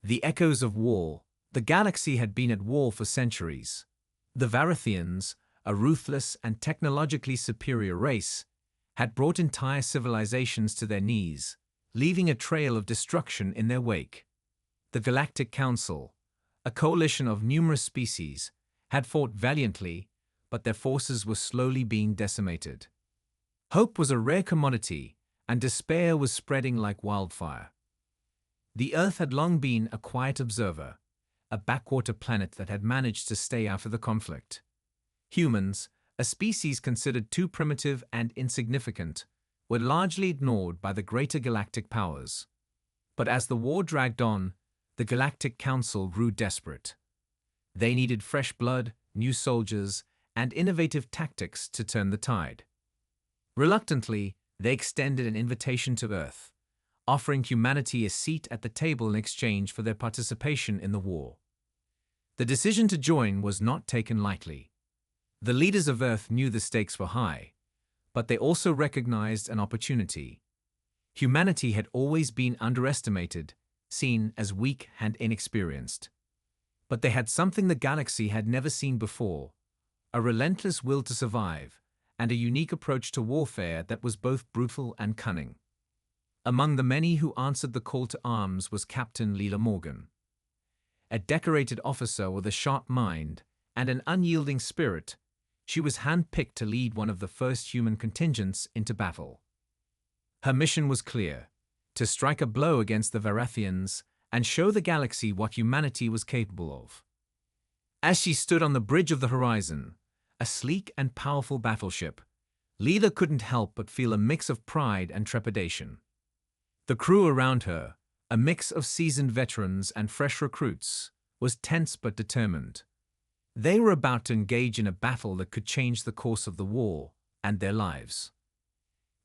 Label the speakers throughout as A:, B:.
A: The echoes of war. The galaxy had been at war for centuries. The Varathians, a ruthless and technologically superior race, had brought entire civilizations to their knees, leaving a trail of destruction in their wake. The Galactic Council, a coalition of numerous species, had fought valiantly, but their forces were slowly being decimated. Hope was a rare commodity, and despair was spreading like wildfire. The Earth had long been a quiet observer, a backwater planet that had managed to stay out of the conflict. Humans, a species considered too primitive and insignificant, were largely ignored by the greater galactic powers. But as the war dragged on, the Galactic Council grew desperate. They needed fresh blood, new soldiers, and innovative tactics to turn the tide. Reluctantly, they extended an invitation to Earth, offering humanity a seat at the table in exchange for their participation in the war. The decision to join was not taken lightly. The leaders of Earth knew the stakes were high, but they also recognized an opportunity. Humanity had always been underestimated, seen as weak and inexperienced. But they had something the galaxy had never seen before: a relentless will to survive, and a unique approach to warfare that was both brutal and cunning. Among the many who answered the call to arms was Captain Leela Morgan. A decorated officer with a sharp mind and an unyielding spirit, she was handpicked to lead one of the first human contingents into battle. Her mission was clear: to strike a blow against the Varathians and show the galaxy what humanity was capable of. As she stood on the bridge of the horizon, a sleek and powerful battleship, Leela couldn't help but feel a mix of pride and trepidation. The crew around her, a mix of seasoned veterans and fresh recruits, was tense but determined. They were about to engage in a battle that could change the course of the war and their lives.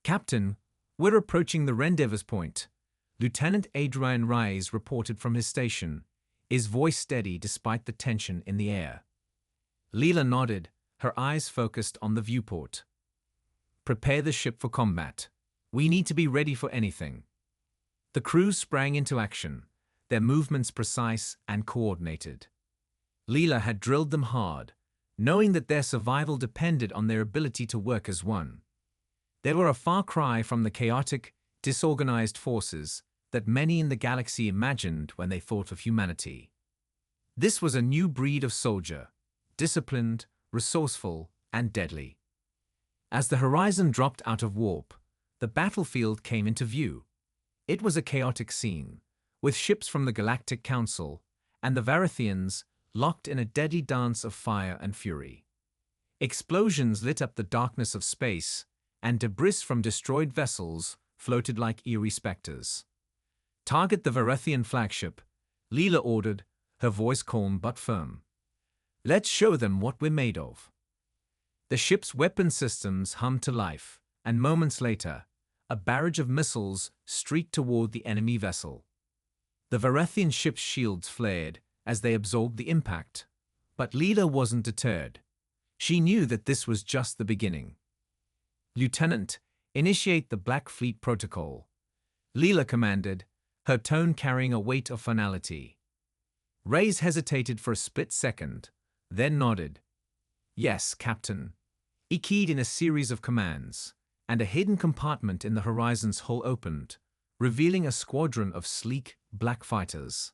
A: "Captain, we're approaching the rendezvous point," Lieutenant Adrian Rise reported from his station, his voice steady despite the tension in the air. Leela nodded, her eyes focused on the viewport. "Prepare the ship for combat. We need to be ready for anything." The crew sprang into action, their movements precise and coordinated. Leela had drilled them hard, knowing that their survival depended on their ability to work as one. They were a far cry from the chaotic, disorganized forces that many in the galaxy imagined when they thought of humanity. This was a new breed of soldier, disciplined, resourceful, and deadly. As the horizon dropped out of warp, the battlefield came into view. It was a chaotic scene, with ships from the Galactic Council and the Varathians locked in a deadly dance of fire and fury. Explosions lit up the darkness of space, and debris from destroyed vessels floated like eerie specters. "Target the Varathian flagship," Leela ordered, her voice calm but firm. "Let's show them what we're made of." The ship's weapon systems hummed to life, and moments later, a barrage of missiles streaked toward the enemy vessel. The Varathian ship's shields flared as they absorbed the impact, but Leela wasn't deterred. She knew that this was just the beginning. "Lieutenant, initiate the Black Fleet Protocol," Leela commanded, her tone carrying a weight of finality. Reyes hesitated for a split second, then nodded. "Yes, Captain." He keyed in a series of commands, and a hidden compartment in the horizon's hull opened, revealing a squadron of sleek, black fighters.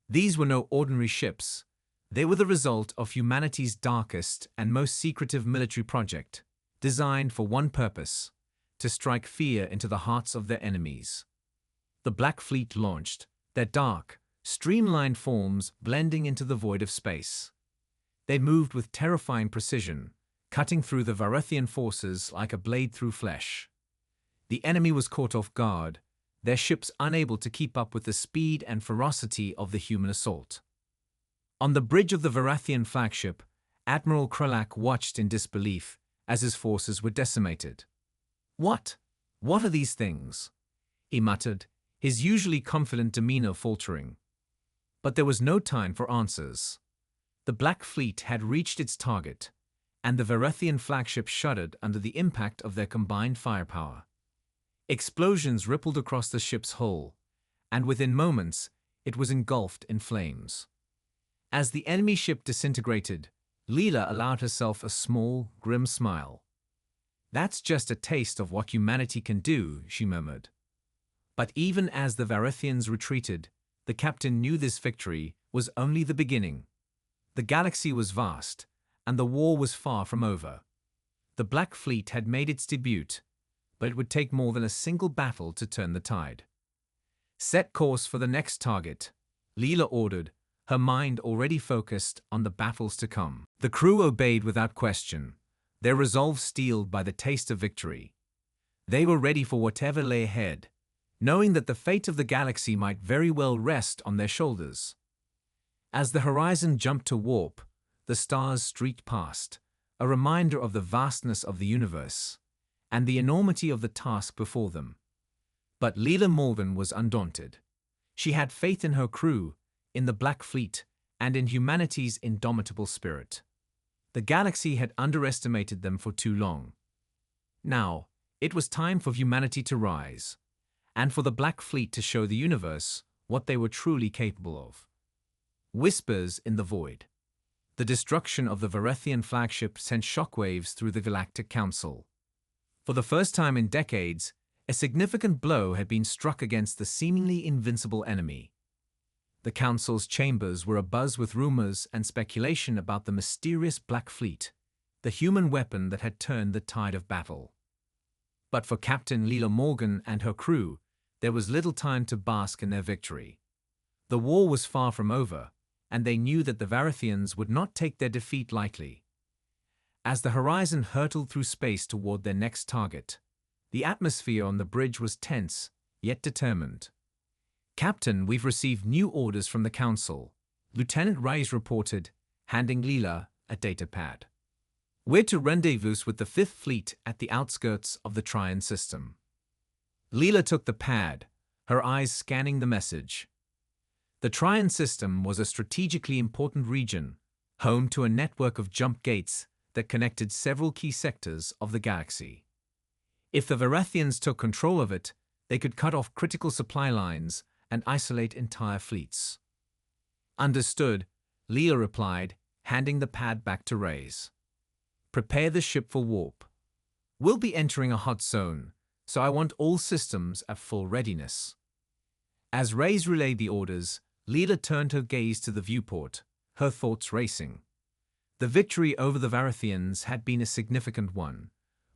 A: These were no ordinary ships. They were the result of humanity's darkest and most secretive military project, designed for one purpose: to strike fear into the hearts of their enemies. The Black Fleet launched, their dark, streamlined forms blending into the void of space. They moved with terrifying precision, cutting through the Varathian forces like a blade through flesh. The enemy was caught off guard, their ships unable to keep up with the speed and ferocity of the human assault. On the bridge of the Varathian flagship, Admiral Kralak watched in disbelief as his forces were decimated. What are these things?" he muttered, his usually confident demeanor faltering. But there was no time for answers. The Black Fleet had reached its target, and the Varathian flagship shuddered under the impact of their combined firepower. Explosions rippled across the ship's hull, and within moments, it was engulfed in flames. As the enemy ship disintegrated, Leela allowed herself a small, grim smile. "That's just a taste of what humanity can do," she murmured. But even as the Varithians retreated, the captain knew this victory was only the beginning. The galaxy was vast, and the war was far from over. The Black Fleet had made its debut, but it would take more than a single battle to turn the tide. "Set course for the next target," Leela ordered, her mind already focused on the battles to come. The crew obeyed without question, their resolve steeled by the taste of victory. They were ready for whatever lay ahead, knowing that the fate of the galaxy might very well rest on their shoulders. As the horizon jumped to warp, the stars streaked past, a reminder of the vastness of the universe and the enormity of the task before them. But Leela Morgan was undaunted. She had faith in her crew, in the Black Fleet, and in humanity's indomitable spirit. The galaxy had underestimated them for too long. Now, it was time for humanity to rise, and for the Black Fleet to show the universe what they were truly capable of. Whispers in the void. The destruction of the Varithian flagship sent shockwaves through the Galactic Council. For the first time in decades, a significant blow had been struck against the seemingly invincible enemy. The Council's chambers were abuzz with rumors and speculation about the mysterious Black Fleet, the human weapon that had turned the tide of battle. But for Captain Leela Morgan and her crew, there was little time to bask in their victory. The war was far from over, and they knew that the Varithians would not take their defeat lightly. As the horizon hurtled through space toward their next target, the atmosphere on the bridge was tense, yet determined. "Captain, we've received new orders from the Council," Lieutenant Rice reported, handing Leela a data pad. "We're to rendezvous with the Fifth Fleet at the outskirts of the Trian system." Leela took the pad, her eyes scanning the message. The Trian system was a strategically important region, home to a network of jump gates that connected several key sectors of the galaxy. If the Varithians took control of it, they could cut off critical supply lines and isolate entire fleets. "Understood," Leela replied, handing the pad back to Reyes. "Prepare the ship for warp. We'll be entering a hot zone, so I want all systems at full readiness." As Reyes relayed the orders, Leela turned her gaze to the viewport, her thoughts racing. The victory over the Varithians had been a significant one,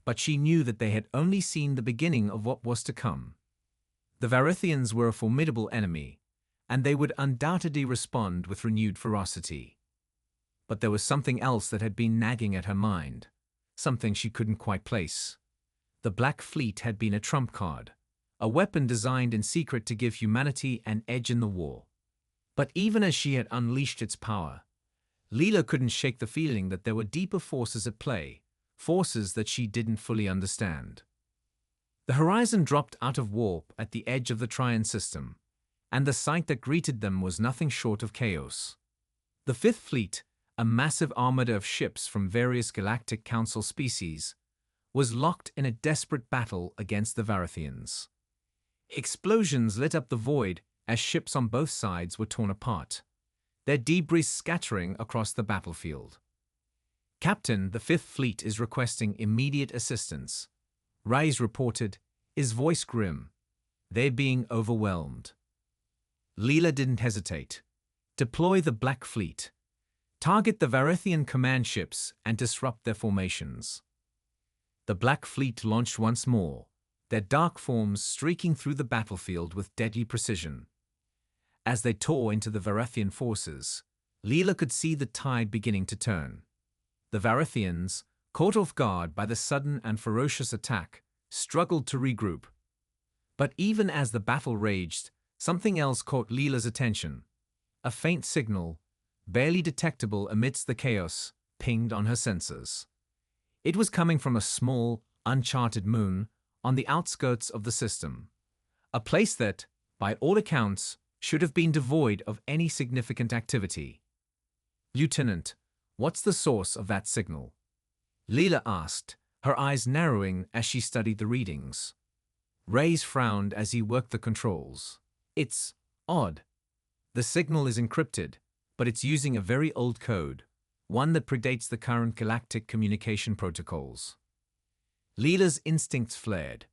A: but she knew that they had only seen the beginning of what was to come. The Varithians were a formidable enemy, and they would undoubtedly respond with renewed ferocity. But there was something else that had been nagging at her mind, something she couldn't quite place. The Black Fleet had been a trump card, a weapon designed in secret to give humanity an edge in the war. But even as she had unleashed its power, Leela couldn't shake the feeling that there were deeper forces at play, forces that she didn't fully understand. The horizon dropped out of warp at the edge of the Trian system, and the sight that greeted them was nothing short of chaos. The Fifth Fleet, a massive armada of ships from various Galactic Council species, was locked in a desperate battle against the Varithians. Explosions lit up the void as ships on both sides were torn apart, their debris scattering across the battlefield. "Captain, the Fifth Fleet is requesting immediate assistance," Reyes reported, his voice grim. "They're being overwhelmed." Leela didn't hesitate. "Deploy the Black Fleet. Target the Varithian command ships and disrupt their formations." The Black Fleet launched once more, their dark forms streaking through the battlefield with deadly precision. As they tore into the Varithian forces, Leela could see the tide beginning to turn. The Varithians, caught off guard by the sudden and ferocious attack, struggled to regroup. But even as the battle raged, something else caught Leela's attention. A faint signal, barely detectable amidst the chaos, pinged on her sensors. It was coming from a small, uncharted moon on the outskirts of the system, a place that, by all accounts, should have been devoid of any significant activity. "Lieutenant, what's the source of that signal?" Leela asked, her eyes narrowing as she studied the readings. Reyes frowned as he worked the controls. "It's odd," The signal is encrypted, but it's using a very old code, one that predates the current galactic communication protocols. Leela's instincts flared.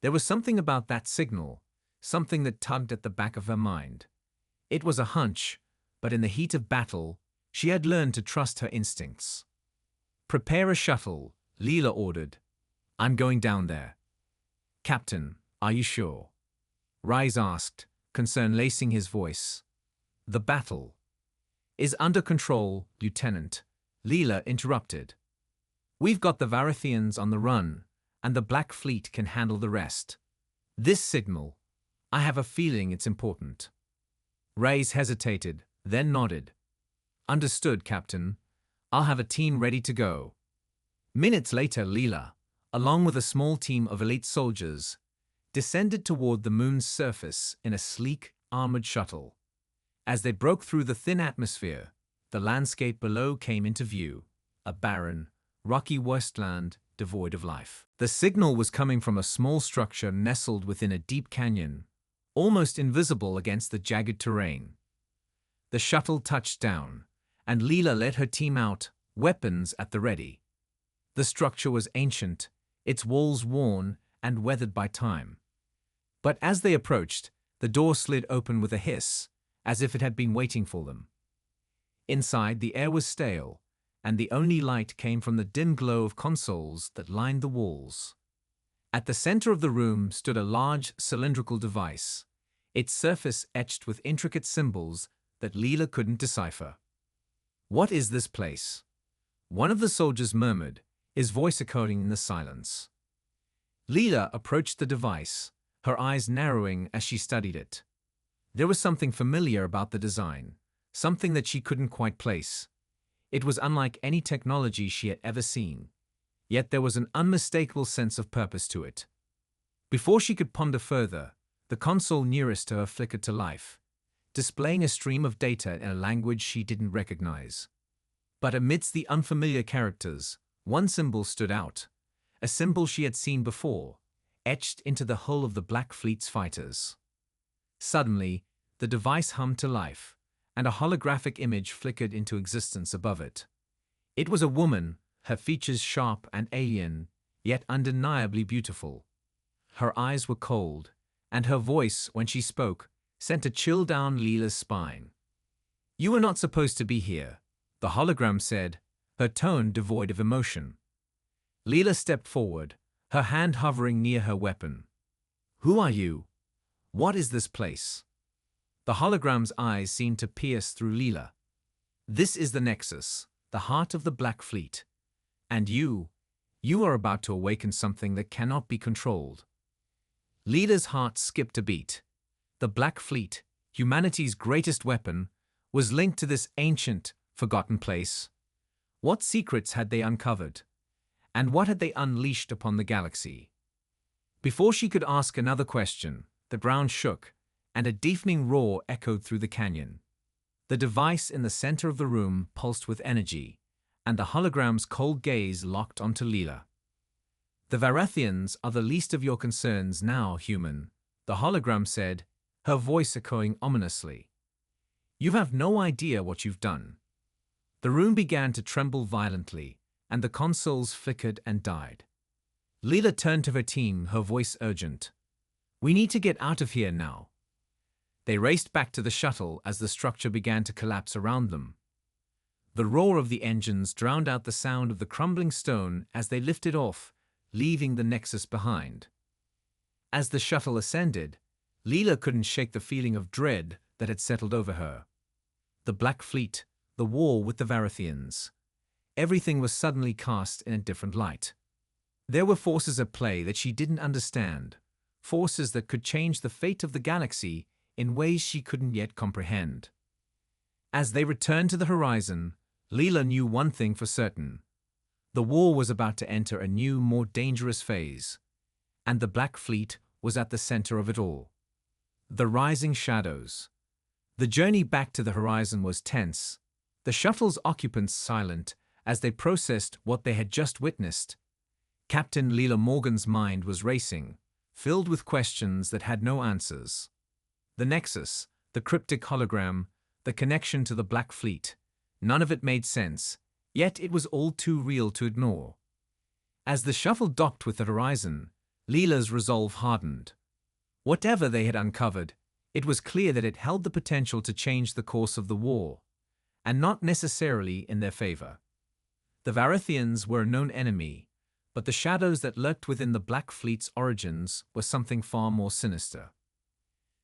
A: There was something about that signal, something that tugged at the back of her mind. It was a hunch, but in the heat of battle, she had learned to trust her instincts. "Prepare a shuttle," Leela ordered. "I'm going down there." "Captain, are you sure?" Rise asked, concern lacing his voice. "The battle is under control, Lieutenant," Leela interrupted. "We've got the Varathians on the run, and the Black Fleet can handle the rest. This signal, I have a feeling it's important." Rise hesitated, then nodded. "Understood, Captain. I'll have a team ready to go." Minutes later, Leela, along with a small team of elite soldiers, descended toward the moon's surface in a sleek, armored shuttle. As they broke through the thin atmosphere, the landscape below came into view, a barren, rocky wasteland devoid of life. The signal was coming from a small structure nestled within a deep canyon, almost invisible against the jagged terrain. The shuttle touched down, and Leela led her team out, weapons at the ready. The structure was ancient, its walls worn and weathered by time. But as they approached, the door slid open with a hiss, as if it had been waiting for them. Inside, the air was stale, and the only light came from the dim glow of consoles that lined the walls. At the center of the room stood a large cylindrical device, its surface etched with intricate symbols that Leela couldn't decipher. "What is this place?" one of the soldiers murmured, his voice echoing in the silence. Leela approached the device, her eyes narrowing as she studied it. There was something familiar about the design, something that she couldn't quite place. It was unlike any technology she had ever seen, yet there was an unmistakable sense of purpose to it. Before she could ponder further, the console nearest to her flickered to life, displaying a stream of data in a language she didn't recognize. But amidst the unfamiliar characters, one symbol stood out, a symbol she had seen before, etched into the hull of the Black Fleet's fighters. Suddenly, the device hummed to life, and a holographic image flickered into existence above it. It was a woman, her features sharp and alien, yet undeniably beautiful. Her eyes were cold, and her voice, when she spoke, sent a chill down Leela's spine. "You were not supposed to be here," the hologram said, her tone devoid of emotion. Leela stepped forward, her hand hovering near her weapon. "Who are you? What is this place?" The hologram's eyes seemed to pierce through Leela. "This is the Nexus, the heart of the Black Fleet. And you are about to awaken something that cannot be controlled." Leela's heart skipped a beat. The Black Fleet, humanity's greatest weapon, was linked to this ancient, forgotten place. What secrets had they uncovered? And what had they unleashed upon the galaxy? Before she could ask another question, the ground shook, and a deafening roar echoed through the canyon. The device in the center of the room pulsed with energy, and the hologram's cold gaze locked onto Leela. "The Varathians are the least of your concerns now, human," the hologram said, her voice echoing ominously. "You have no idea what you've done." The room began to tremble violently, and the consoles flickered and died. Leela turned to her team, her voice urgent. "We need to get out of here now." They raced back to the shuttle as the structure began to collapse around them. The roar of the engines drowned out the sound of the crumbling stone as they lifted off, leaving the Nexus behind. As the shuttle ascended, Leela couldn't shake the feeling of dread that had settled over her. The Black Fleet, the war with the Varathians. Everything was suddenly cast in a different light. There were forces at play that she didn't understand, forces that could change the fate of the galaxy in ways she couldn't yet comprehend. As they returned to the horizon, Leela knew one thing for certain. The war was about to enter a new, more dangerous phase, and the Black Fleet was at the center of it all. The rising shadows. The journey back to the horizon was tense, the shuttle's occupants silent as they processed what they had just witnessed. Captain Leela Morgan's mind was racing, filled with questions that had no answers. The Nexus, the cryptic hologram, the connection to the Black Fleet. None of it made sense, yet it was all too real to ignore. As the shuttle docked with the horizon, Leela's resolve hardened. Whatever they had uncovered, it was clear that it held the potential to change the course of the war, and not necessarily in their favor. The Varithians were a known enemy, but the shadows that lurked within the Black Fleet's origins were something far more sinister.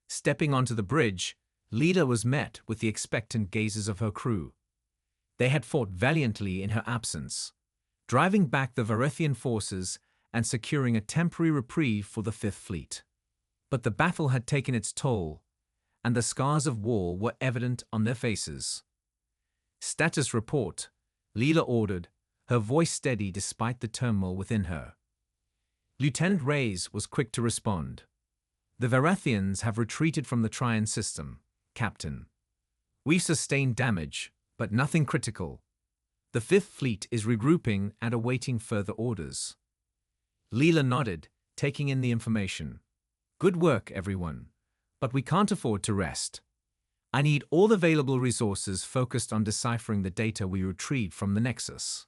A: Stepping onto the bridge, Leela was met with the expectant gazes of her crew. They had fought valiantly in her absence, driving back the Varithian forces and securing a temporary reprieve for the Fifth Fleet. But the battle had taken its toll, and the scars of war were evident on their faces. "Status report," Leela ordered, her voice steady despite the turmoil within her. Lieutenant Reyes was quick to respond. "The Varithians have retreated from the Trian system, Captain. We've sustained damage, but nothing critical. The Fifth Fleet is regrouping and awaiting further orders." Leela nodded, taking in the information. "Good work, everyone. But we can't afford to rest. I need all available resources focused on deciphering the data we retrieved from the Nexus.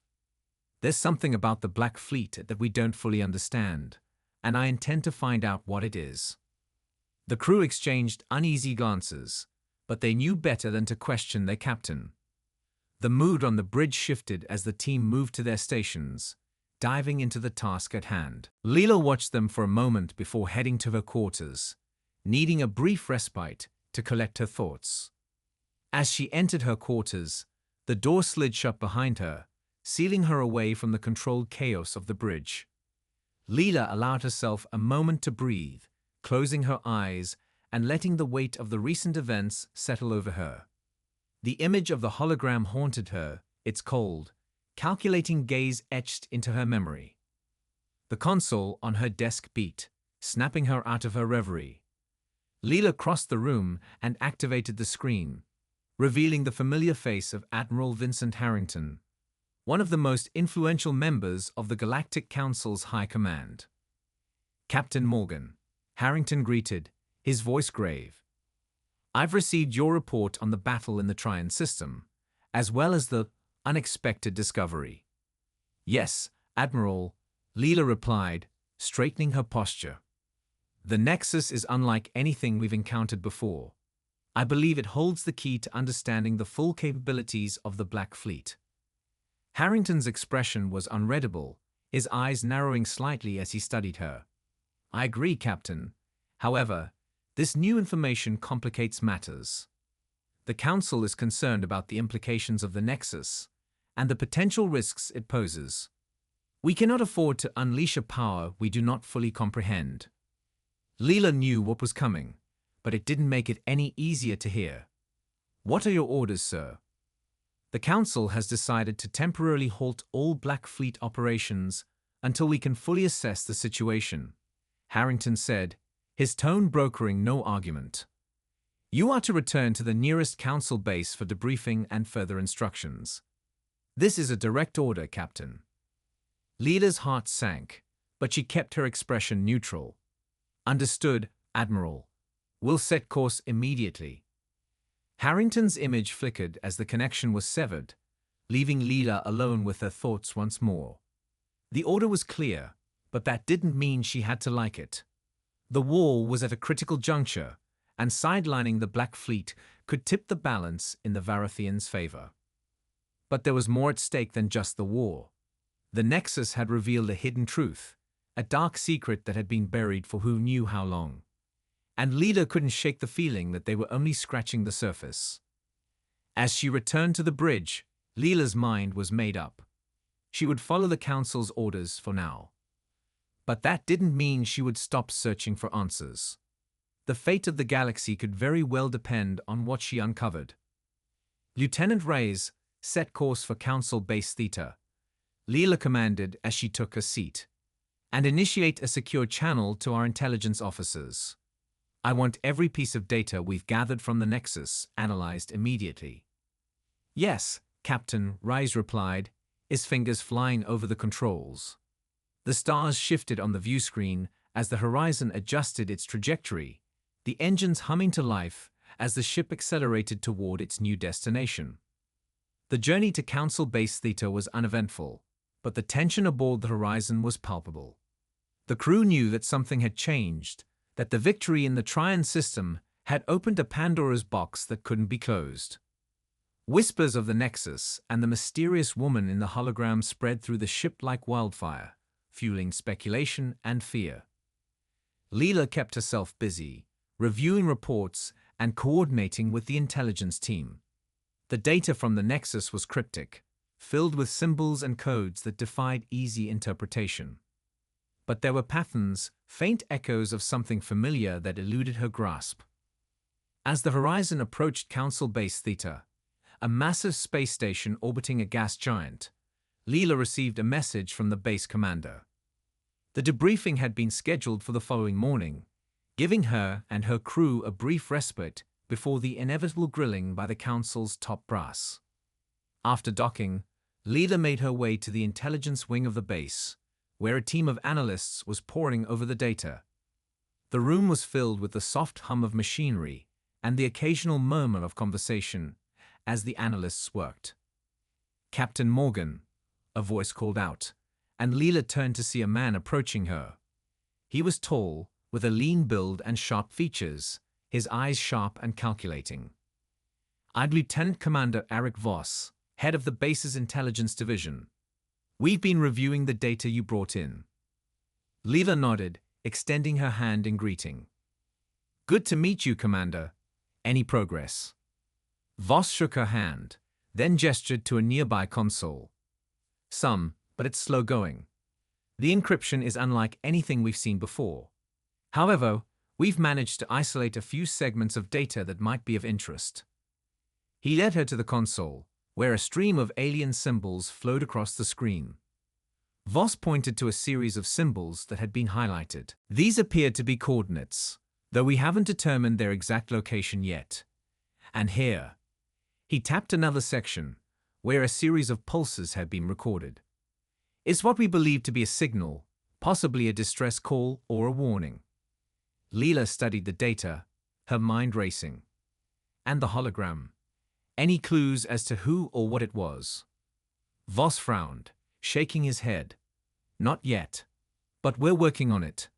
A: There's something about the Black Fleet that we don't fully understand, and I intend to find out what it is." The crew exchanged uneasy glances, but they knew better than to question their captain. The mood on the bridge shifted as the team moved to their stations, diving into the task at hand. Leela watched them for a moment before heading to her quarters, needing a brief respite to collect her thoughts. As she entered her quarters, the door slid shut behind her, sealing her away from the controlled chaos of the bridge. Leela allowed herself a moment to breathe, closing her eyes and letting the weight of the recent events settle over her. The image of the hologram haunted her, its cold, calculating gaze etched into her memory. The console on her desk beat, snapping her out of her reverie. Leela crossed the room and activated the screen, revealing the familiar face of Admiral Vincent Harrington, one of the most influential members of the Galactic Council's High Command. "Captain Morgan," Harrington greeted, his voice grave. "I've received your report on the battle in the Trian system, as well as the unexpected discovery." "Yes, Admiral," Leela replied, straightening her posture. "The Nexus is unlike anything we've encountered before. I believe it holds the key to understanding the full capabilities of the Black Fleet." Harrington's expression was unreadable, his eyes narrowing slightly as he studied her. "I agree, Captain. However, this new information complicates matters. The Council is concerned about the implications of the Nexus and the potential risks it poses. We cannot afford to unleash a power we do not fully comprehend." Leela knew what was coming, but it didn't make it any easier to hear. "What are your orders, sir?" "The Council has decided to temporarily halt all Black Fleet operations until we can fully assess the situation," Harrington said, his tone brokering no argument. "You are to return to the nearest Council base for debriefing and further instructions. This is a direct order, Captain." Leela's heart sank, but she kept her expression neutral. "Understood, Admiral. We'll set course immediately." Harrington's image flickered as the connection was severed, leaving Leela alone with her thoughts once more. The order was clear, but that didn't mean she had to like it. The war was at a critical juncture, and sidelining the Black Fleet could tip the balance in the Varithians' favor. But there was more at stake than just the war. The Nexus had revealed a hidden truth, a dark secret that had been buried for who knew how long. And Leela couldn't shake the feeling that they were only scratching the surface. As she returned to the bridge, Leela's mind was made up. She would follow the Council's orders for now. But that didn't mean she would stop searching for answers. The fate of the galaxy could very well depend on what she uncovered. Lieutenant Reyes set course for Council Base Theta, Leela commanded as she took her seat, "and initiate a secure channel to our intelligence officers. I want every piece of data we've gathered from the Nexus analyzed immediately." "Yes, Captain," Reyes replied, his fingers flying over the controls. The stars shifted on the view screen as the horizon adjusted its trajectory, the engines humming to life as the ship accelerated toward its new destination. The journey to Council Base Theta was uneventful, but the tension aboard the Horizon was palpable. The crew knew that something had changed, that the victory in the Trion system had opened a Pandora's box that couldn't be closed. Whispers of the Nexus and the mysterious woman in the hologram spread through the ship like wildfire, fueling speculation and fear. Leela kept herself busy, reviewing reports and coordinating with the intelligence team. The data from the Nexus was cryptic, filled with symbols and codes that defied easy interpretation. But there were patterns, faint echoes of something familiar that eluded her grasp. As the Horizon approached Council Base Theta, a massive space station orbiting a gas giant, Leela received a message from the base commander. The debriefing had been scheduled for the following morning, giving her and her crew a brief respite before the inevitable grilling by the Council's top brass. After docking, Leela made her way to the intelligence wing of the base, where a team of analysts was poring over the data. The room was filled with the soft hum of machinery and the occasional murmur of conversation as the analysts worked. "Captain Morgan," a voice called out, and Leela turned to see a man approaching her. He was tall, with a lean build and sharp features, his eyes sharp and calculating. "I'm Lieutenant Commander Eric Voss, head of the base's intelligence division. We've been reviewing the data you brought in." Leela nodded, extending her hand in greeting. "Good to meet you, Commander. Any progress?" Voss shook her hand, then gestured to a nearby console. "Some, but it's slow going. The encryption is unlike anything we've seen before. However, we've managed to isolate a few segments of data that might be of interest." He led her to the console, where a stream of alien symbols flowed across the screen. Voss pointed to a series of symbols that had been highlighted. "These appear to be coordinates, though we haven't determined their exact location yet. And here." He tapped another section, where a series of pulses had been recorded. "It's what we believe to be a signal, possibly a distress call or a warning." Leela studied the data, her mind racing. And the hologram. Any clues as to who or what it was? Voss frowned, shaking his head. "Not yet. But we're working on it.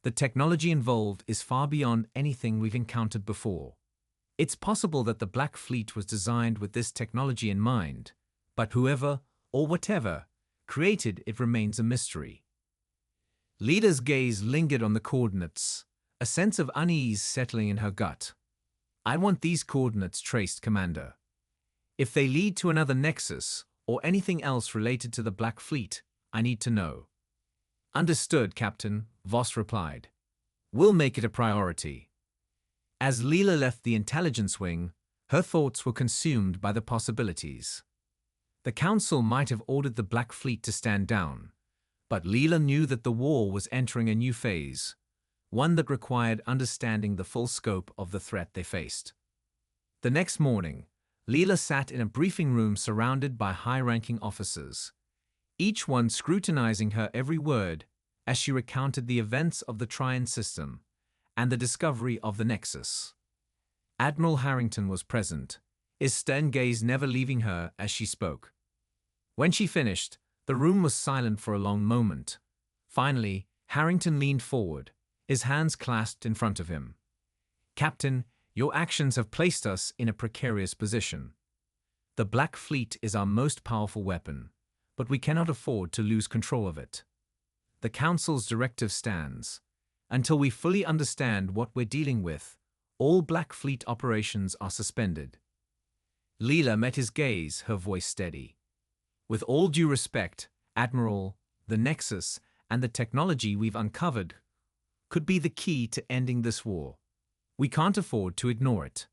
A: The technology involved is far beyond anything we've encountered before. It's possible that the Black Fleet was designed with this technology in mind, but whoever, or whatever, created it remains a mystery." Leela's gaze lingered on the coordinates, a sense of unease settling in her gut. "I want these coordinates traced, Commander. If they lead to another nexus, or anything else related to the Black Fleet, I need to know." "Understood, Captain," Voss replied. "We'll make it a priority." As Leela left the intelligence wing, her thoughts were consumed by the possibilities. The Council might have ordered the Black Fleet to stand down, but Leela knew that the war was entering a new phase, one that required understanding the full scope of the threat they faced. The next morning, Leela sat in a briefing room surrounded by high-ranking officers, each one scrutinizing her every word as she recounted the events of the Trion system and the discovery of the Nexus. Admiral Harrington was present, his stern gaze never leaving her as she spoke. When she finished, the room was silent for a long moment. Finally, Harrington leaned forward, his hands clasped in front of him. "Captain, your actions have placed us in a precarious position. The Black Fleet is our most powerful weapon, but we cannot afford to lose control of it. The Council's directive stands. Until we fully understand what we're dealing with, all Black Fleet operations are suspended." Leela met his gaze, her voice steady. "With all due respect, Admiral, the Nexus and the technology we've uncovered could be the key to ending this war. We can't afford to ignore it."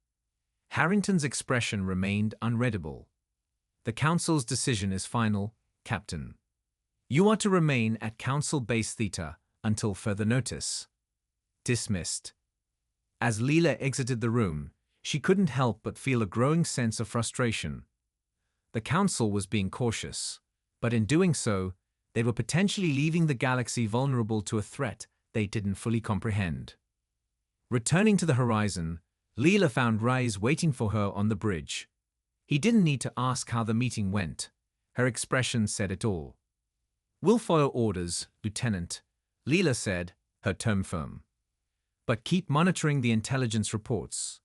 A: Harrington's expression remained unreadable. "The Council's decision is final, Captain. You are to remain at Council Base Theta until further notice." Dismissed. As Leela exited the room, she couldn't help but feel a growing sense of frustration. The Council was being cautious, but in doing so, they were potentially leaving the galaxy vulnerable to a threat they didn't fully comprehend. Returning to the Horizon, Leela found Rise waiting for her on the bridge. He didn't need to ask how the meeting went. Her expression said it all. "We'll follow orders, Lieutenant," Leela said, her tone firm. "But keep monitoring the intelligence reports.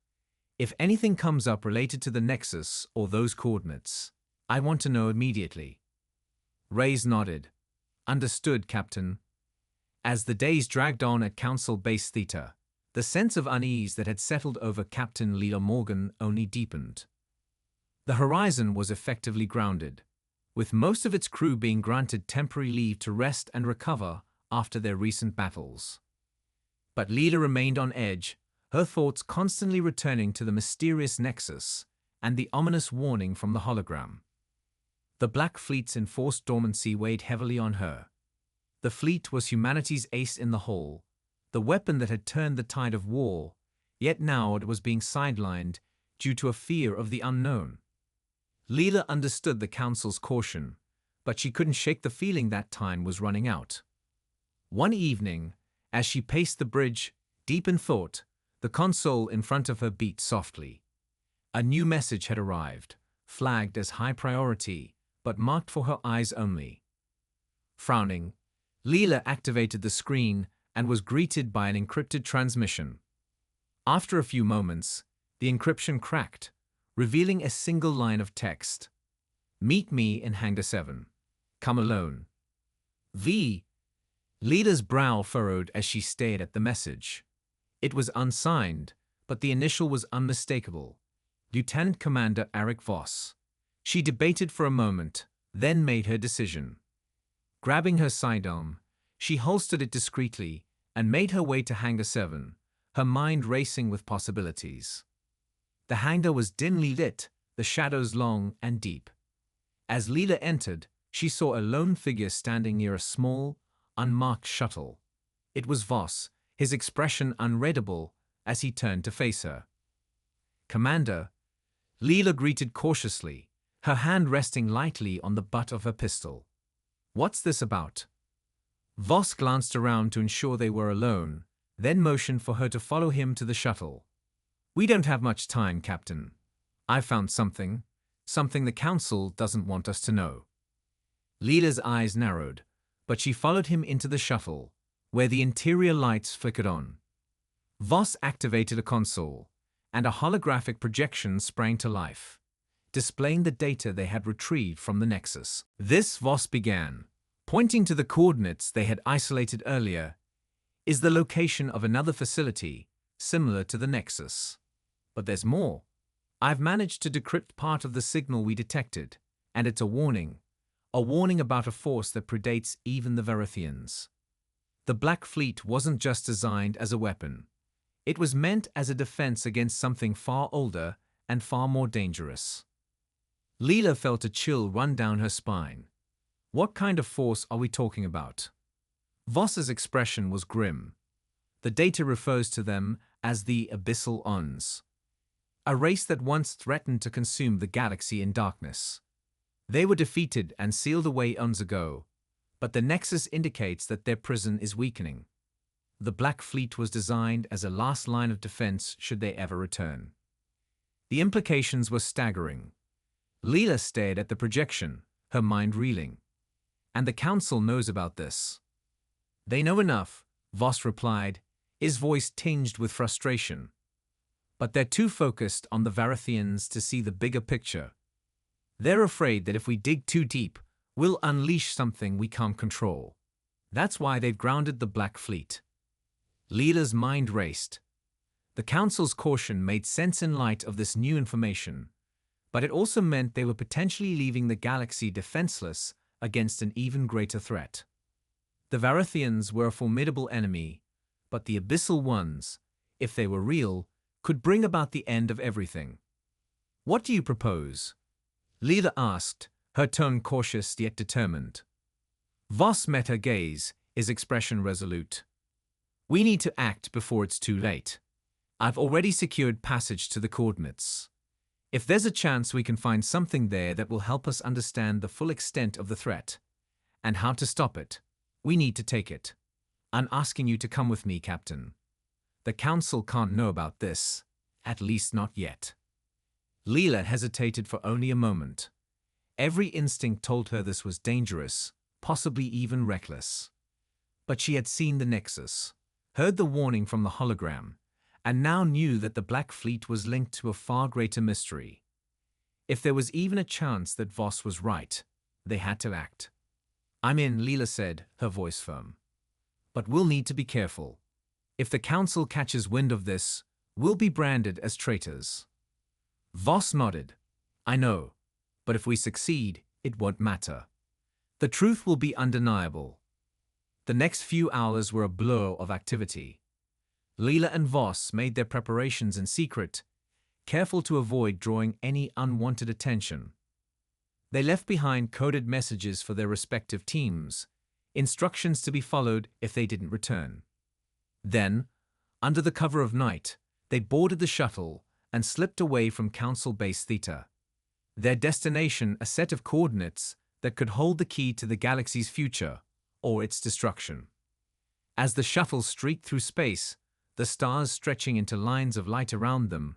A: If anything comes up related to the Nexus or those coordinates, I want to know immediately." Rise nodded. "Understood, Captain." As the days dragged on at Council Base Theta, the sense of unease that had settled over Captain Leela Morgan only deepened. The Horizon was effectively grounded, with most of its crew being granted temporary leave to rest and recover after their recent battles. But Leela remained on edge, her thoughts constantly returning to the mysterious Nexus and the ominous warning from the hologram. The Black Fleet's enforced dormancy weighed heavily on her. The fleet was humanity's ace in the hole, the weapon that had turned the tide of war, yet now it was being sidelined due to a fear of the unknown. Leela understood the Council's caution, but she couldn't shake the feeling that time was running out. One evening, as she paced the bridge, deep in thought, the console in front of her beat softly. A new message had arrived, flagged as high priority, but marked for her eyes only. Frowning, Leela activated the screen and was greeted by an encrypted transmission. After a few moments, the encryption cracked, revealing a single line of text. "Meet me in Hangar 7. Come alone." Leela's brow furrowed as she stared at the message. It was unsigned, but the initial was unmistakable. Lieutenant Commander Eric Voss. She debated for a moment, then made her decision. Grabbing her sidearm, she holstered it discreetly and made her way to Hangar 7, her mind racing with possibilities. The hangar was dimly lit, the shadows long and deep. As Leela entered, she saw a lone figure standing near a small, unmarked shuttle. It was Voss, his expression unreadable as he turned to face her. "Commander," Leela greeted cautiously, her hand resting lightly on the butt of her pistol. "What's this about?" Voss glanced around to ensure they were alone, then motioned for her to follow him to the shuttle. "We don't have much time, Captain. I've found something the Council doesn't want us to know." Leela's eyes narrowed, but she followed him into the shuttle, where the interior lights flickered on. Voss activated a console, and a holographic projection sprang to life, displaying the data they had retrieved from the Nexus. "This," Voss began, pointing to the coordinates they had isolated earlier, "is the location of another facility, similar to the Nexus. But there's more. I've managed to decrypt part of the signal we detected, and it's a warning about a force that predates even the Varithians. The Black Fleet wasn't just designed as a weapon. It was meant as a defense against something far older and far more dangerous." Leela felt a chill run down her spine. What kind of force are we talking about? Voss's expression was grim. The data refers to them as the Abyssal Ons, a race that once threatened to consume the galaxy in darkness. They were defeated and sealed away eons ago, but the Nexus indicates that their prison is weakening. The Black Fleet was designed as a last line of defense should they ever return. The implications were staggering. Leela stared at the projection, her mind reeling. "And the Council knows about this." "They know enough," Voss replied, his voice tinged with frustration. "But they're too focused on the Varithians to see the bigger picture. They're afraid that if we dig too deep, we'll unleash something we can't control. That's why they've grounded the Black Fleet." Leela's mind raced. The Council's caution made sense in light of this new information, but it also meant they were potentially leaving the galaxy defenseless against an even greater threat. The Varithians were a formidable enemy, but the Abyssal Ones, if they were real, could bring about the end of everything. "What do you propose?" Leela asked, her tone cautious yet determined. Voss met her gaze, his expression resolute. "We need to act before it's too late. I've already secured passage to the coordinates. If there's a chance we can find something there that will help us understand the full extent of the threat and how to stop it, we need to take it. I'm asking you to come with me, Captain. The Council can't know about this." At least not yet. Leela hesitated for only a moment. Every instinct told her this was dangerous, possibly even reckless. But she had seen the Nexus, heard the warning from the hologram, and now knew that the Black Fleet was linked to a far greater mystery. If there was even a chance that Voss was right, they had to act. "I'm in," Leela said, her voice firm. "But we'll need to be careful. If the Council catches wind of this, we'll be branded as traitors." Voss nodded. "I know, but if we succeed, it won't matter. The truth will be undeniable." The next few hours were a blur of activity. Leela and Voss made their preparations in secret, careful to avoid drawing any unwanted attention. They left behind coded messages for their respective teams, instructions to be followed if they didn't return. Then, under the cover of night, they boarded the shuttle and slipped away from Council Base Theta. Their destination a set of coordinates that could hold the key to the galaxy's future or its destruction. As the shuttle streaked through space, the stars stretching into lines of light around them,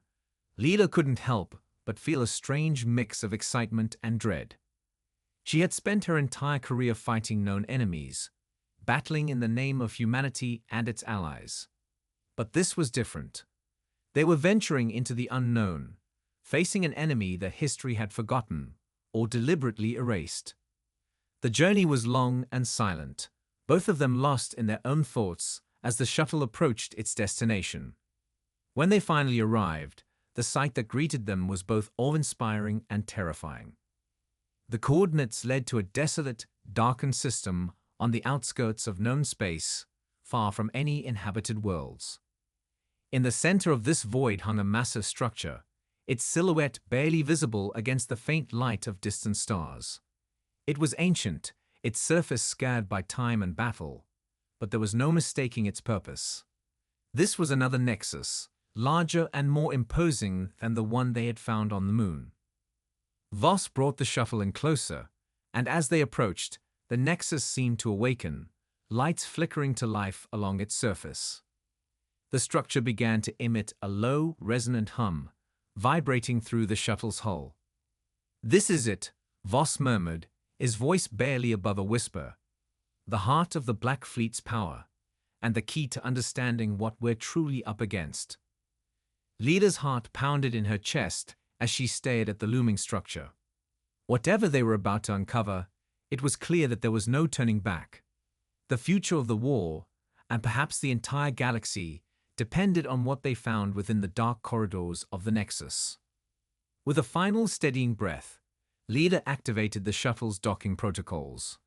A: Leela couldn't help but feel a strange mix of excitement and dread. She had spent her entire career fighting known enemies, battling in the name of humanity and its allies. But this was different. They were venturing into the unknown, facing an enemy that history had forgotten or deliberately erased. The journey was long and silent, both of them lost in their own thoughts as the shuttle approached its destination. When they finally arrived, the sight that greeted them was both awe-inspiring and terrifying. The coordinates led to a desolate, darkened system on the outskirts of known space, far from any inhabited worlds. In the center of this void hung a massive structure, its silhouette barely visible against the faint light of distant stars. It was ancient, its surface scarred by time and battle, but there was no mistaking its purpose. This was another Nexus, larger and more imposing than the one they had found on the moon. Voss brought the shuttle in closer, and as they approached, the Nexus seemed to awaken, lights flickering to life along its surface. The structure began to emit a low, resonant hum, vibrating through the shuttle's hull. "This is it," Voss murmured, his voice barely above a whisper. "The heart of the Black Fleet's power, and the key to understanding what we're truly up against." Leela's heart pounded in her chest as she stared at the looming structure. Whatever they were about to uncover, it was clear that there was no turning back. The future of the war, and perhaps the entire galaxy, depended on what they found within the dark corridors of the Nexus. With a final steadying breath, Leela activated the shuttle's docking protocols.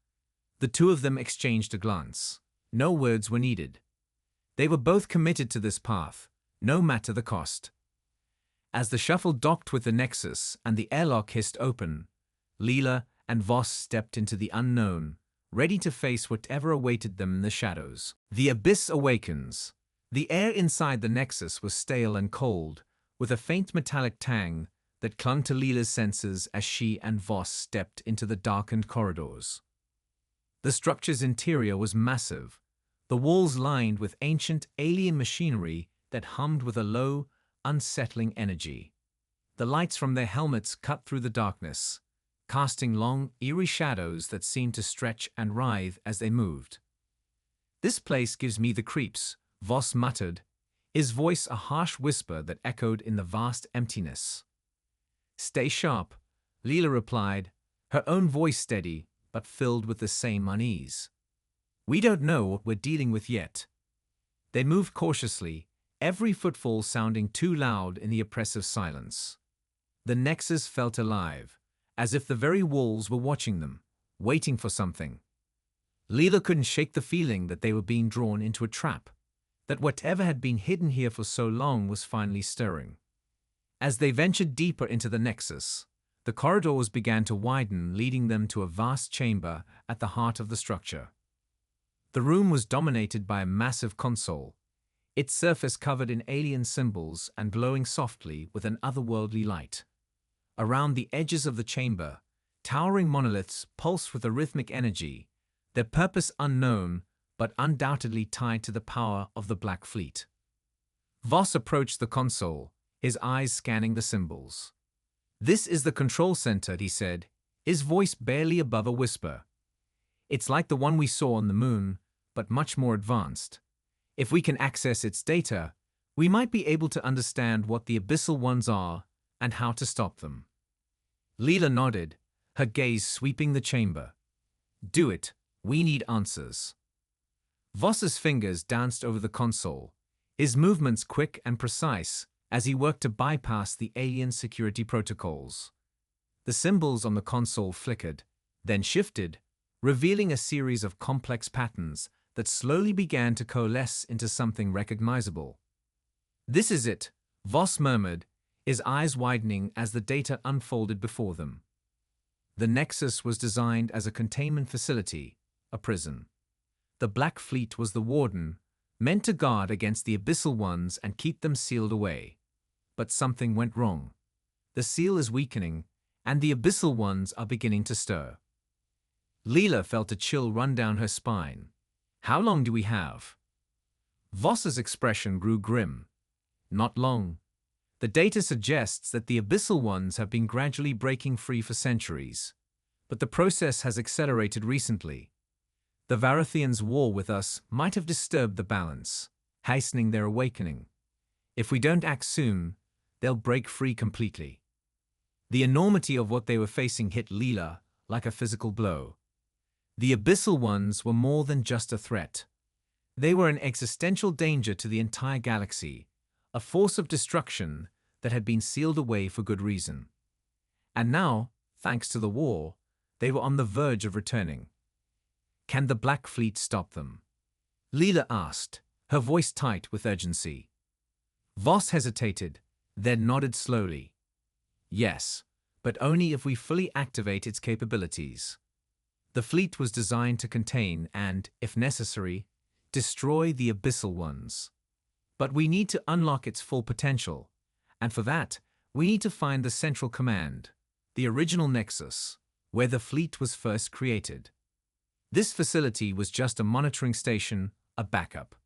A: The two of them exchanged a glance. No words were needed. They were both committed to this path, no matter the cost. As the shuttle docked with the Nexus and the airlock hissed open, Leela and Voss stepped into the unknown, ready to face whatever awaited them in the shadows. The abyss awakens. The air inside the Nexus was stale and cold, with a faint metallic tang that clung to Leela's senses as she and Voss stepped into the darkened corridors. The structure's interior was massive, the walls lined with ancient alien machinery that hummed with a low, unsettling energy. The lights from their helmets cut through the darkness, casting long, eerie shadows that seemed to stretch and writhe as they moved. "This place gives me the creeps," Voss muttered, his voice a harsh whisper that echoed in the vast emptiness. "Stay sharp," Leela replied, her own voice steady but filled with the same unease. "We don't know what we're dealing with yet." They moved cautiously, every footfall sounding too loud in the oppressive silence. The Nexus felt alive, as if the very walls were watching them, waiting for something. Leela couldn't shake the feeling that they were being drawn into a trap, that whatever had been hidden here for so long was finally stirring. As they ventured deeper into the Nexus, the corridors began to widen, leading them to a vast chamber at the heart of the structure. The room was dominated by a massive console, its surface covered in alien symbols and glowing softly with an otherworldly light. Around the edges of the chamber, towering monoliths pulsed with a rhythmic energy, their purpose unknown but undoubtedly tied to the power of the Black Fleet. Voss approached the console, his eyes scanning the symbols. "This is the control center," he said, his voice barely above a whisper. "It's like the one we saw on the moon, but much more advanced. If we can access its data, we might be able to understand what the Abyssal Ones are and how to stop them." Leela nodded, her gaze sweeping the chamber. "Do it. We need answers." Voss's fingers danced over the console, his movements quick and precise as he worked to bypass the alien security protocols. The symbols on the console flickered, then shifted, revealing a series of complex patterns that slowly began to coalesce into something recognizable. "This is it," Voss murmured, his eyes widening as the data unfolded before them. The Nexus was designed as a containment facility, a prison. The Black Fleet was the warden, meant to guard against the Abyssal Ones and keep them sealed away. But something went wrong. The seal is weakening, and the Abyssal Ones are beginning to stir. Leela felt a chill run down her spine. "How long do we have?" Voss's expression grew grim. "Not long. The data suggests that the Abyssal Ones have been gradually breaking free for centuries. But the process has accelerated recently. The Varathians' war with us might have disturbed the balance, hastening their awakening. If we don't act soon, they'll break free completely." The enormity of what they were facing hit Leela like a physical blow. The Abyssal Ones were more than just a threat. They were an existential danger to the entire galaxy, a force of destruction that had been sealed away for good reason. And now, thanks to the war, they were on the verge of returning. "Can the Black Fleet stop them?" Leela asked, her voice tight with urgency. Voss hesitated, then nodded slowly. "Yes, but only if we fully activate its capabilities. The fleet was designed to contain and, if necessary, destroy the Abyssal Ones. But we need to unlock its full potential, and for that, we need to find the central command, the original Nexus, where the fleet was first created. This facility was just a monitoring station, a backup.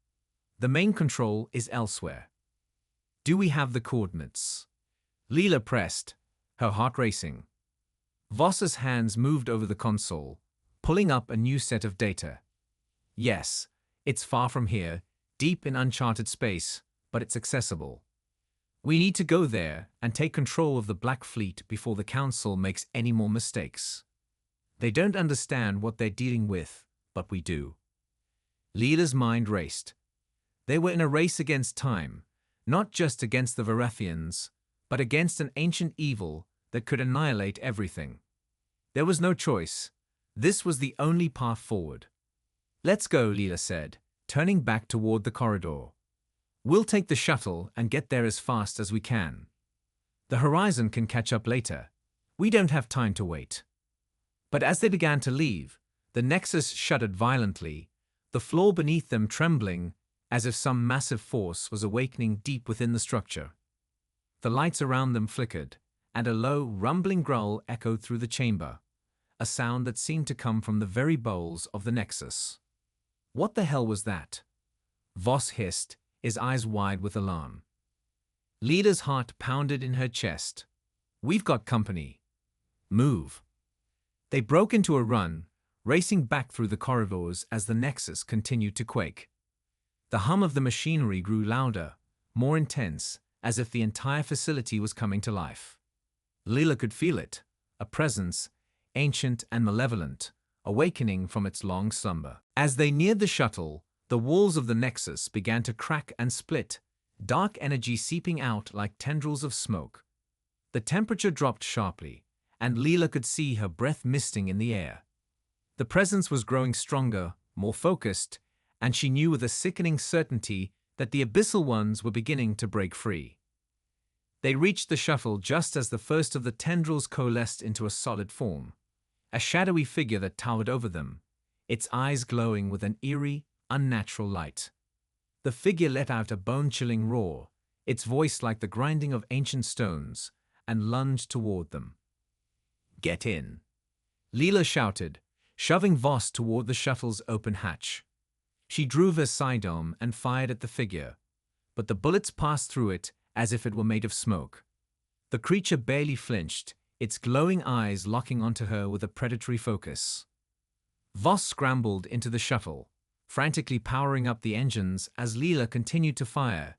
A: The main control is elsewhere." "Do we have the coordinates?" Leela pressed, her heart racing. Voss's hands moved over the console, pulling up a new set of data. "Yes, it's far from here, deep in uncharted space, but it's accessible. We need to go there and take control of the Black Fleet before the Council makes any more mistakes. They don't understand what they're dealing with, but we do." Leela's mind raced. They were in a race against time, not just against the Varathians, but against an ancient evil that could annihilate everything. There was no choice. This was the only path forward. "Let's go," Leela said, turning back toward the corridor. "We'll take the shuttle and get there as fast as we can. The Horizon can catch up later. We don't have time to wait." But as they began to leave, the Nexus shuddered violently, the floor beneath them trembling as if some massive force was awakening deep within the structure. The lights around them flickered, and a low, rumbling growl echoed through the chamber, a sound that seemed to come from the very bowels of the Nexus. "What the hell was that?" Voss hissed, his eyes wide with alarm. Leela's heart pounded in her chest. "We've got company. Move." They broke into a run, racing back through the corridors as the Nexus continued to quake. The hum of the machinery grew louder, more intense, as if the entire facility was coming to life. Leela could feel it, a presence, ancient and malevolent, awakening from its long slumber. As they neared the shuttle, the walls of the Nexus began to crack and split, dark energy seeping out like tendrils of smoke. The temperature dropped sharply, and Leela could see her breath misting in the air. The presence was growing stronger, more focused, and she knew with a sickening certainty that the Abyssal Ones were beginning to break free. They reached the shuttle just as the first of the tendrils coalesced into a solid form, a shadowy figure that towered over them, its eyes glowing with an eerie, unnatural light. The figure let out a bone-chilling roar, its voice like the grinding of ancient stones, and lunged toward them. "Get in," Leela shouted, shoving Voss toward the shuttle's open hatch. She drew her sidearm and fired at the figure, but the bullets passed through it as if it were made of smoke. The creature barely flinched, its glowing eyes locking onto her with a predatory focus. Voss scrambled into the shuttle, frantically powering up the engines as Leela continued to fire,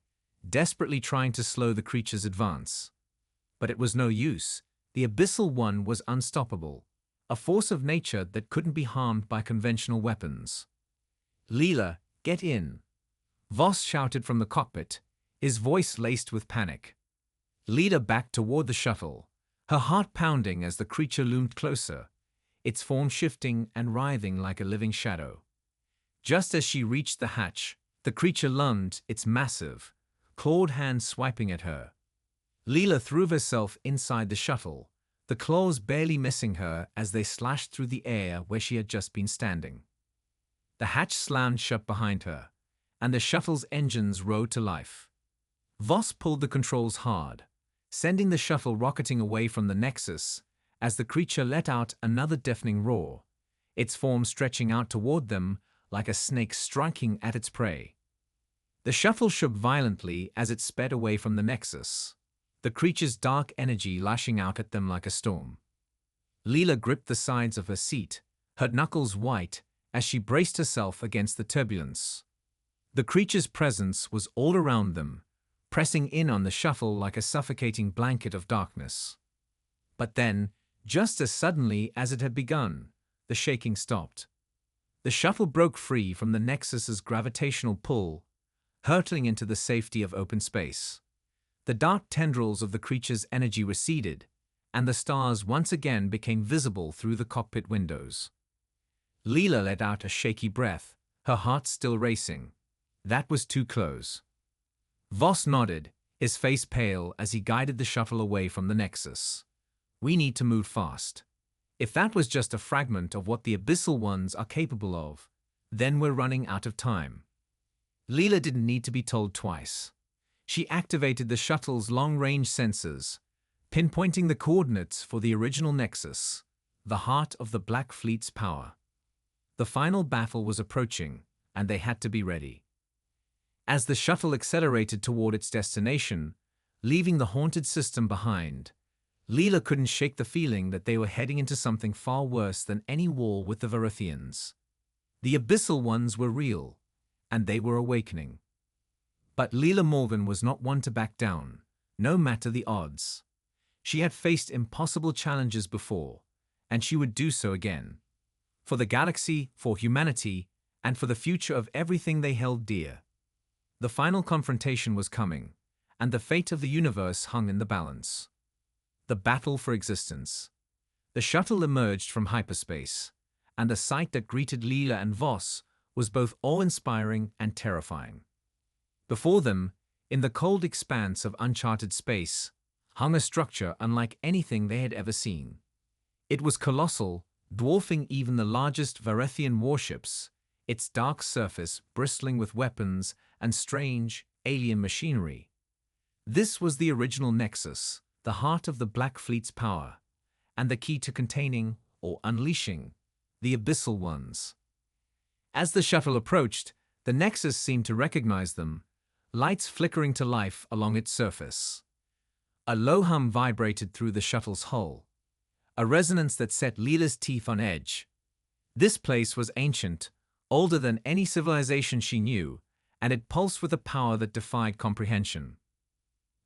A: desperately trying to slow the creature's advance. But it was no use. The Abyssal One was unstoppable, a force of nature that couldn't be harmed by conventional weapons. "Leela, get in!" Voss shouted from the cockpit, his voice laced with panic. Leela backed toward the shuttle, her heart pounding as the creature loomed closer, its form shifting and writhing like a living shadow. Just as she reached the hatch, the creature lunged, its massive, clawed hands swiping at her. Leela threw herself inside the shuttle, the claws barely missing her as they slashed through the air where she had just been standing. The hatch slammed shut behind her, and the shuttle's engines roared to life. Voss pulled the controls hard, sending the shuttle rocketing away from the Nexus as the creature let out another deafening roar, its form stretching out toward them like a snake striking at its prey. The shuttle shook violently as it sped away from the Nexus, the creature's dark energy lashing out at them like a storm. Leela gripped the sides of her seat, her knuckles white as she braced herself against the turbulence. The creature's presence was all around them, pressing in on the shuttle like a suffocating blanket of darkness. But then, just as suddenly as it had begun, the shaking stopped. The shuttle broke free from the Nexus's gravitational pull, hurtling into the safety of open space. The dark tendrils of the creature's energy receded, and the stars once again became visible through the cockpit windows. Leela let out a shaky breath, her heart still racing. That was too close. Voss nodded, his face pale as he guided the shuttle away from the Nexus. "We need to move fast. If that was just a fragment of what the Abyssal Ones are capable of, then we're running out of time." Leela didn't need to be told twice. She activated the shuttle's long-range sensors, pinpointing the coordinates for the original Nexus, the heart of the Black Fleet's power. The final battle was approaching, and they had to be ready. As the shuttle accelerated toward its destination, leaving the haunted system behind, Leela couldn't shake the feeling that they were heading into something far worse than any war with the Varithians. The Abyssal Ones were real, and they were awakening. But Leela Morgan was not one to back down, no matter the odds. She had faced impossible challenges before, and she would do so again. For the galaxy, for humanity, and for the future of everything they held dear. The final confrontation was coming, and the fate of the universe hung in the balance. The battle for existence. The shuttle emerged from hyperspace, and the sight that greeted Leela and Voss was both awe-inspiring and terrifying. Before them, in the cold expanse of uncharted space, hung a structure unlike anything they had ever seen. It was colossal, dwarfing even the largest Varithian warships, its dark surface bristling with weapons and strange, alien machinery. This was the original Nexus, the heart of the Black Fleet's power, and the key to containing, or unleashing, the Abyssal Ones. As the shuttle approached, the Nexus seemed to recognize them, lights flickering to life along its surface. A low hum vibrated through the shuttle's hull, a resonance that set Leela's teeth on edge. This place was ancient, older than any civilization she knew, and it pulsed with a power that defied comprehension.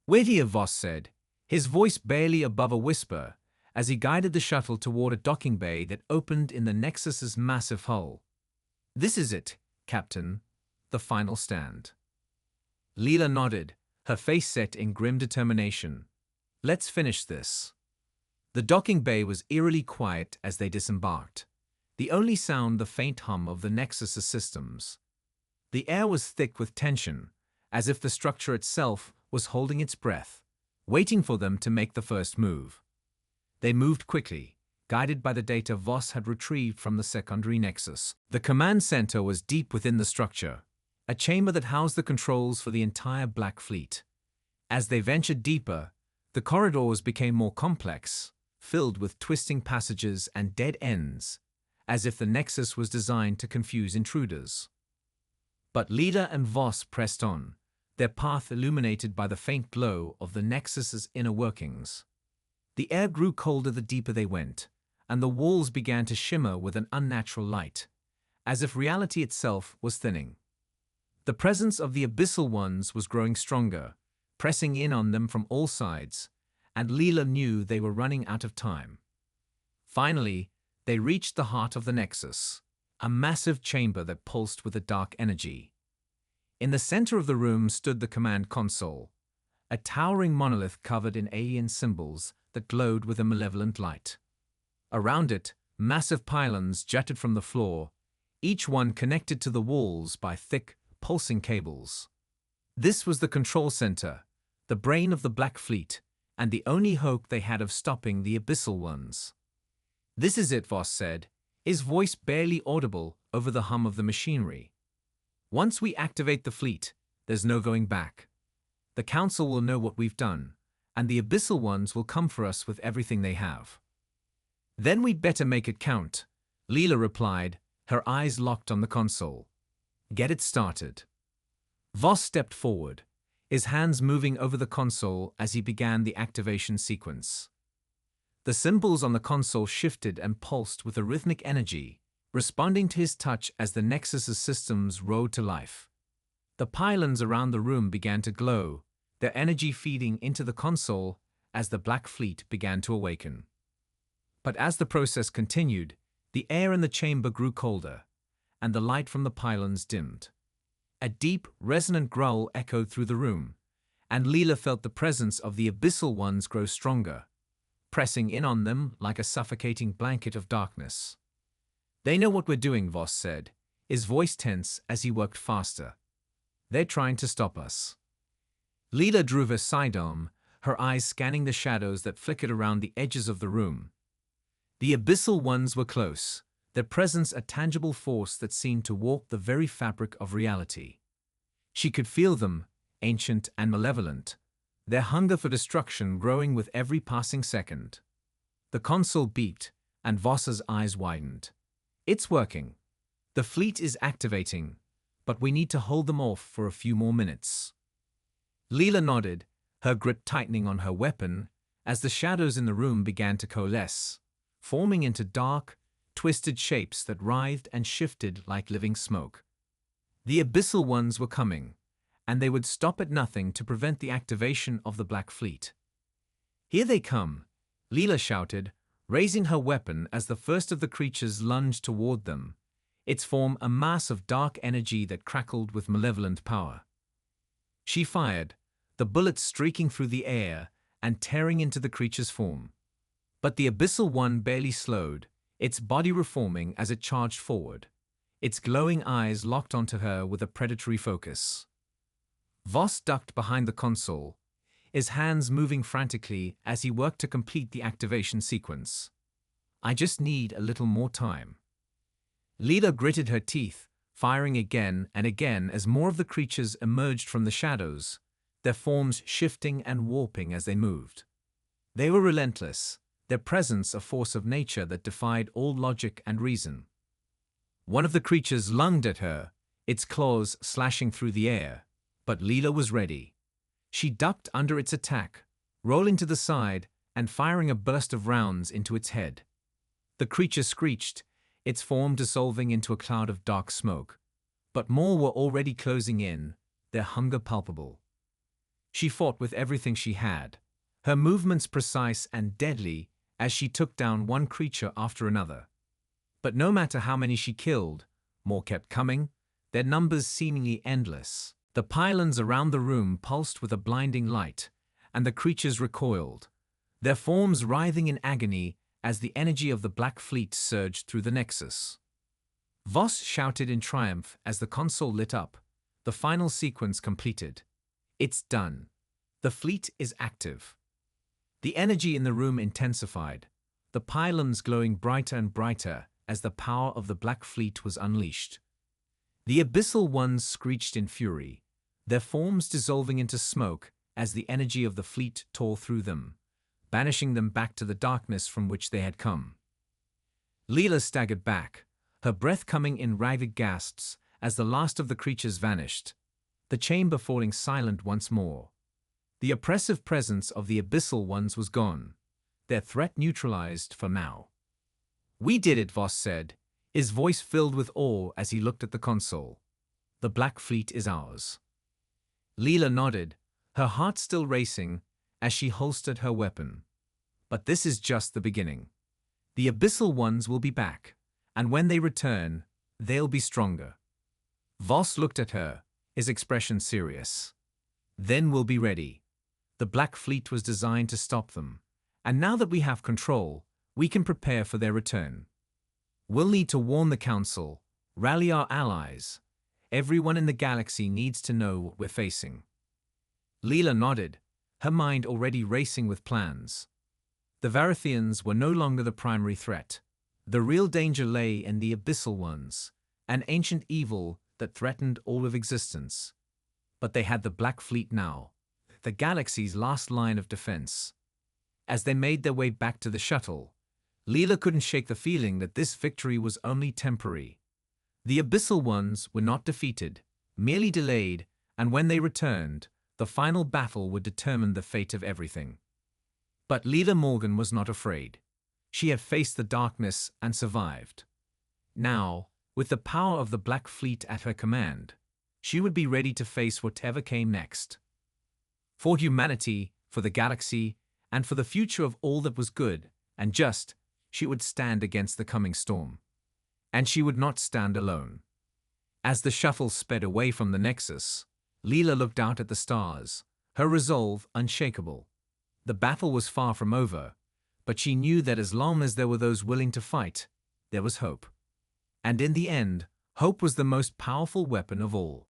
A: "Wait here," Voss said, his voice barely above a whisper, as he guided the shuttle toward a docking bay that opened in the Nexus's massive hull. "This is it, Captain, the final stand." Leela nodded, her face set in grim determination. "Let's finish this." The docking bay was eerily quiet as they disembarked, the only sound the faint hum of the Nexus's systems. The air was thick with tension, as if the structure itself was holding its breath, waiting for them to make the first move. They moved quickly, guided by the data Voss had retrieved from the secondary Nexus. The command center was deep within the structure, a chamber that housed the controls for the entire Black Fleet. As they ventured deeper, the corridors became more complex, filled with twisting passages and dead ends, as if the Nexus was designed to confuse intruders. But Leela and Voss pressed on, their path illuminated by the faint glow of the Nexus's inner workings. The air grew colder the deeper they went, and the walls began to shimmer with an unnatural light, as if reality itself was thinning. The presence of the Abyssal Ones was growing stronger, pressing in on them from all sides, and Leela knew they were running out of time. Finally, they reached the heart of the Nexus, a massive chamber that pulsed with a dark energy. In the center of the room stood the command console, a towering monolith covered in alien symbols that glowed with a malevolent light. Around it, massive pylons jutted from the floor, each one connected to the walls by thick, pulsing cables. This was the control center, the brain of the Black Fleet, and the only hope they had of stopping the Abyssal Ones. "This is it," Voss said, his voice barely audible over the hum of the machinery. "Once we activate the fleet, there's no going back. The Council will know what we've done, and the Abyssal Ones will come for us with everything they have." "Then we'd better make it count," Leela replied, her eyes locked on the console. "Get it started." Voss stepped forward, his hands moving over the console as he began the activation sequence. The symbols on the console shifted and pulsed with a rhythmic energy, responding to his touch as the Nexus's systems rode to life. The pylons around the room began to glow, their energy feeding into the console as the Black Fleet began to awaken. But as the process continued, the air in the chamber grew colder, and the light from the pylons dimmed. A deep, resonant growl echoed through the room, and Leela felt the presence of the Abyssal Ones grow stronger, pressing in on them like a suffocating blanket of darkness. "They know what we're doing," Voss said, his voice tense as he worked faster. "They're trying to stop us." Leela drew her sidearm, her eyes scanning the shadows that flickered around the edges of the room. The Abyssal Ones were close, their presence a tangible force that seemed to walk the very fabric of reality. She could feel them, ancient and malevolent, their hunger for destruction growing with every passing second. The console beeped, and Voss's eyes widened. "It's working. The fleet is activating, but we need to hold them off for a few more minutes." Leela nodded, her grip tightening on her weapon, as the shadows in the room began to coalesce, forming into dark, twisted shapes that writhed and shifted like living smoke. The Abyssal Ones were coming, and they would stop at nothing to prevent the activation of the Black Fleet. "Here they come," Leela shouted, raising her weapon as the first of the creatures lunged toward them, its form a mass of dark energy that crackled with malevolent power. She fired, the bullets streaking through the air and tearing into the creature's form. But the Abyssal One barely slowed, its body reforming as it charged forward, its glowing eyes locked onto her with a predatory focus. Voss ducked behind the console, his hands moving frantically as he worked to complete the activation sequence. "I just need a little more time." Leela gritted her teeth, firing again and again as more of the creatures emerged from the shadows, their forms shifting and warping as they moved. They were relentless, their presence a force of nature that defied all logic and reason. One of the creatures lunged at her, its claws slashing through the air, but Leela was ready. She ducked under its attack, rolling to the side and firing a burst of rounds into its head. The creature screeched, its form dissolving into a cloud of dark smoke, but more were already closing in, their hunger palpable. She fought with everything she had, her movements precise and deadly as she took down one creature after another. But no matter how many she killed, more kept coming, their numbers seemingly endless. The pylons around the room pulsed with a blinding light, and the creatures recoiled, their forms writhing in agony as the energy of the Black Fleet surged through the Nexus. Voss shouted in triumph as the console lit up, the final sequence completed. "It's done. The fleet is active." The energy in the room intensified, the pylons glowing brighter and brighter as the power of the Black Fleet was unleashed. The Abyssal Ones screeched in fury, their forms dissolving into smoke as the energy of the fleet tore through them, banishing them back to the darkness from which they had come. Leela staggered back, her breath coming in ragged gasps as the last of the creatures vanished, the chamber falling silent once more. The oppressive presence of the Abyssal Ones was gone, their threat neutralized for now. "We did it," Voss said, his voice filled with awe as he looked at the console. "The Black Fleet is ours." Leela nodded, her heart still racing as she holstered her weapon. "But this is just the beginning. The Abyssal Ones will be back, and when they return, they'll be stronger." Voss looked at her, his expression serious. "Then we'll be ready. The Black Fleet was designed to stop them, and now that we have control, we can prepare for their return. We'll need to warn the Council, rally our allies. Everyone in the galaxy needs to know what we're facing." Leela nodded, her mind already racing with plans. The Varithians were no longer the primary threat. The real danger lay in the Abyssal Ones, an ancient evil that threatened all of existence. But they had the Black Fleet now, the galaxy's last line of defense. As they made their way back to the shuttle, Leela couldn't shake the feeling that this victory was only temporary. The Abyssal Ones were not defeated, merely delayed, and when they returned, the final battle would determine the fate of everything. But Leela Morgan was not afraid. She had faced the darkness and survived. Now, with the power of the Black Fleet at her command, she would be ready to face whatever came next. For humanity, for the galaxy, and for the future of all that was good and just, she would stand against the coming storm. And she would not stand alone. As the shuttle sped away from the Nexus, Leela looked out at the stars, her resolve unshakable. The battle was far from over, but she knew that as long as there were those willing to fight, there was hope. And in the end, hope was the most powerful weapon of all.